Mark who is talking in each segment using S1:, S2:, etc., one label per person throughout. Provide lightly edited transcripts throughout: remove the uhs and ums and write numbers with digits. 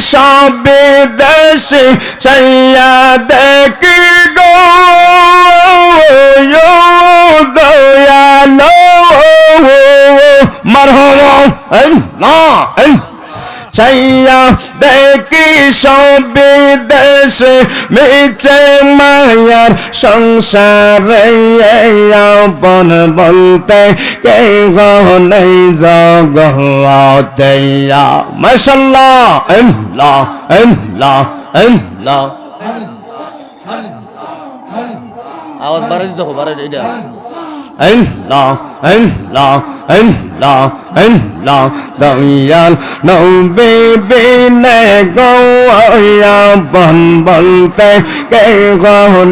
S1: সবে দেশে চাইয়া দেখি গো দয়ালো মারহাবা আল্লাহ চাইয়া দেখি সবে দেশে মিছে মায়ার সংসারে আপন বলতে কে নেই জগতে মাশাআল্লাহ আল্লাহ আল্লাহ আল্লাহ আওয়াজ বাড়াই দিতে হবে বাড়াই এটা আল্লাহ আল্লাহ আল্লাহ আল্লাহ দয়াল নবী বিনে গো আপন বলতে কে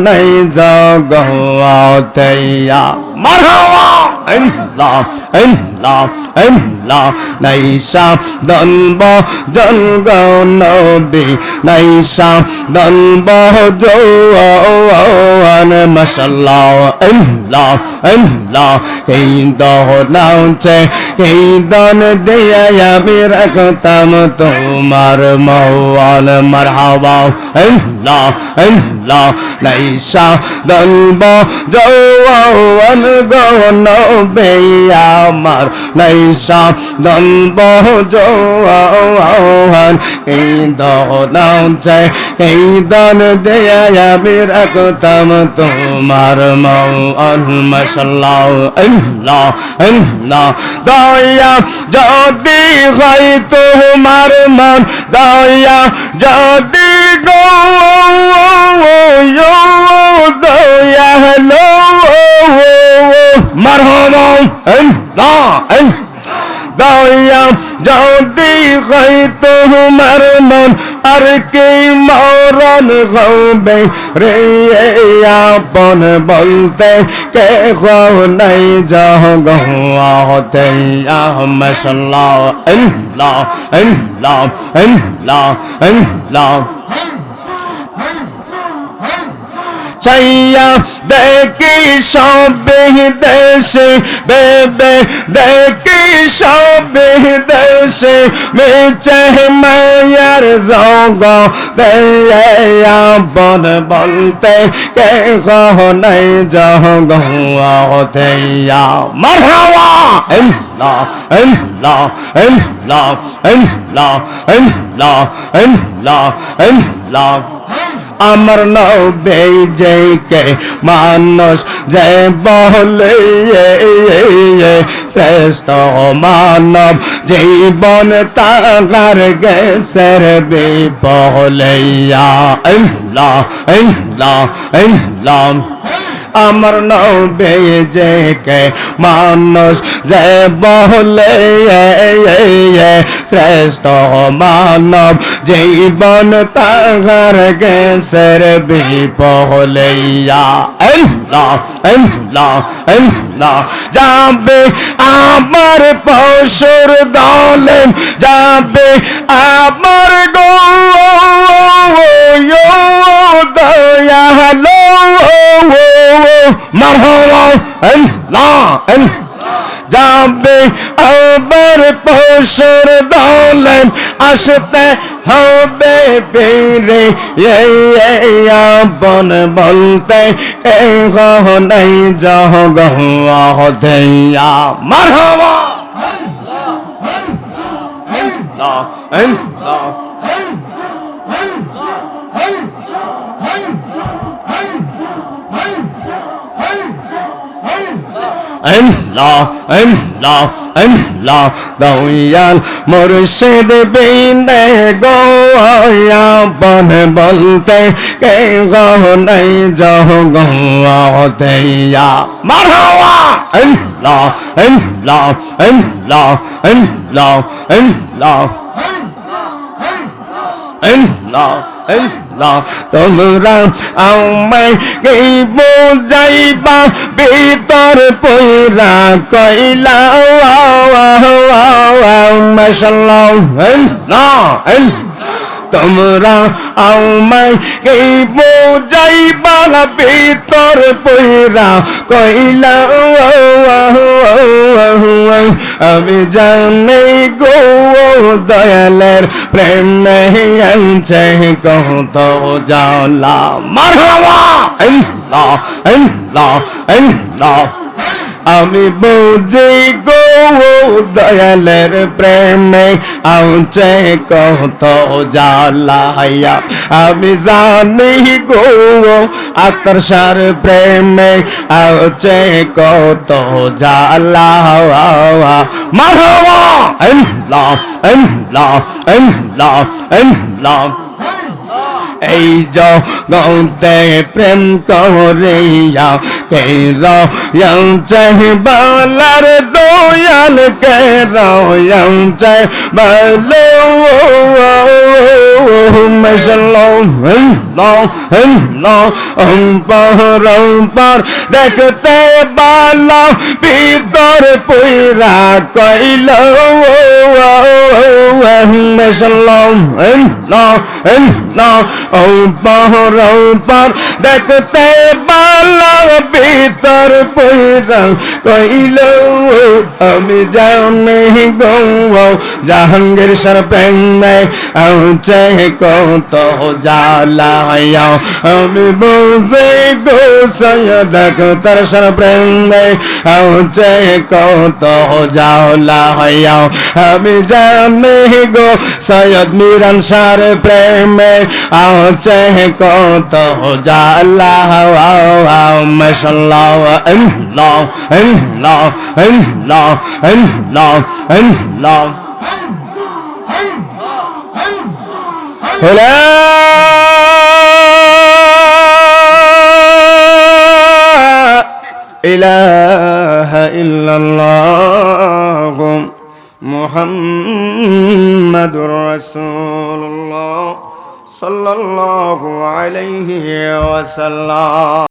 S1: নেই জগতে মারহাবা আল্লাহ আল্লাহ আল্লাহ নাইসা দনব জনগ নবী নাইসা দনব জওয়ান মাশাআল্লাহ আল্লাহ আল্লাহ এই দহনাউছে এই দন দিয়া আমি রাখতাম তোমার মওয়ান মারহাবা আল্লাহ আল্লাহ নাইসা দনব জওয়ান গো নবী আমার নাইসা দনব জওয়ান এই দহনাউছে এই দন দিয়া আমি রাখতাম তোমার মওয়ান মাশাআল্লাহ আল্লাহ আল্লাহ দয়া যদি হয় তোমার মন দয়া যদি গো দয়া হলো মারহাবা আল্লাহ দয়া যদি হয় তোমার মন আর কি মরণ হবে রে আপন বলতে কে নাই জগতে মাশাআল্লাহ আল্লাহ আল্লাহ আল্লাহ আল্লাহ চাইয়া দেখি সবে দেশে বেবে দেখি সবে দেশে মিছে মায়ার জগতে আপন বলতে কে নাই জগতে মারহাবা আল্লাহ আল্লাহ আল্লাহ আল্লাহ আল্লাহ আল্লাহ আল্লাহ আমার নবী যে মানুষ যে বলে শ্রেষ্ঠ মানব জীবন তাহার গেছের বিপলে আল্লাহ আল্লাহ আল্লাহ আমার নবী যে মানুষ যে বলে শ্রেষ্ঠ মানব জীবন তাহার গেছের বিপলে আল্লাহ আল্লাহ আল্লাহ যাবে আমার পশুর দলে যাবে আমার গো দয়ালো মারহাবা আল্লাহ যাবে আবার পশুর দলে আসতে হবে ফিরে আপন বলতে কে নাই জগতে মারহাবা আল্লাহ আল্লাহ আল্লাহ আল্লাহ আল্লাহ দয়াল মুর্শিদ বিনে গো আপন বলতে কে নাই জগতে মারহাবা আল্লাহ আল্লাহ আল্লাহ আল্লাহ আল্লাহ আল্লাহ আল্লাহ তোমরা আমায় কি বুঝাইবা ভিতর পয়রা কইলা মাশাআল্লাহ আল্লাহ তোমরা আমায় কে বুঝাইবা ভিতর পইরা কইলা আমি জানি গো দয়ালের প্রেম নেই আনছে কত জালা মারহাবা আল্লাহ আল্লাহ আল্লাহ আমি বুঝি গো দয়ালের প্রেমে আউছে কত জ্বালাইয়া আমি জানি গো আতরসার প্রেমে আউছে কত জ্বালা মারহাবা আল্লাহ আল্লাহ আল্লাহ আল্লাহ এই জগতে প্রেম করিয়া কে রয়াঞ্চে বালার দয়াল কে রয়াঞ্চে বালো পর দেখতে বালা ভিতর পুরা কইল পর দেখতে বালা ভিতর পুরা কইল আমি জানি গো জাহাঙ্গীর সর প্রেমে আউছে কত জ্বালায়া আমি বুঝি গো সৈয়দ আখতার সর প্রেমে আউছে কত জ্বালায়া আমি জানি গো সৈয়দ মিরান সর প্রেমে আউছে কত জ্বালায়া মাশাআল্লাহ আল্লাহ আল্লাহ আল্লাহ আল্লাহ আল্লাহ لا إله إلا الله محمد رسول الله صلى الله عليه وسلم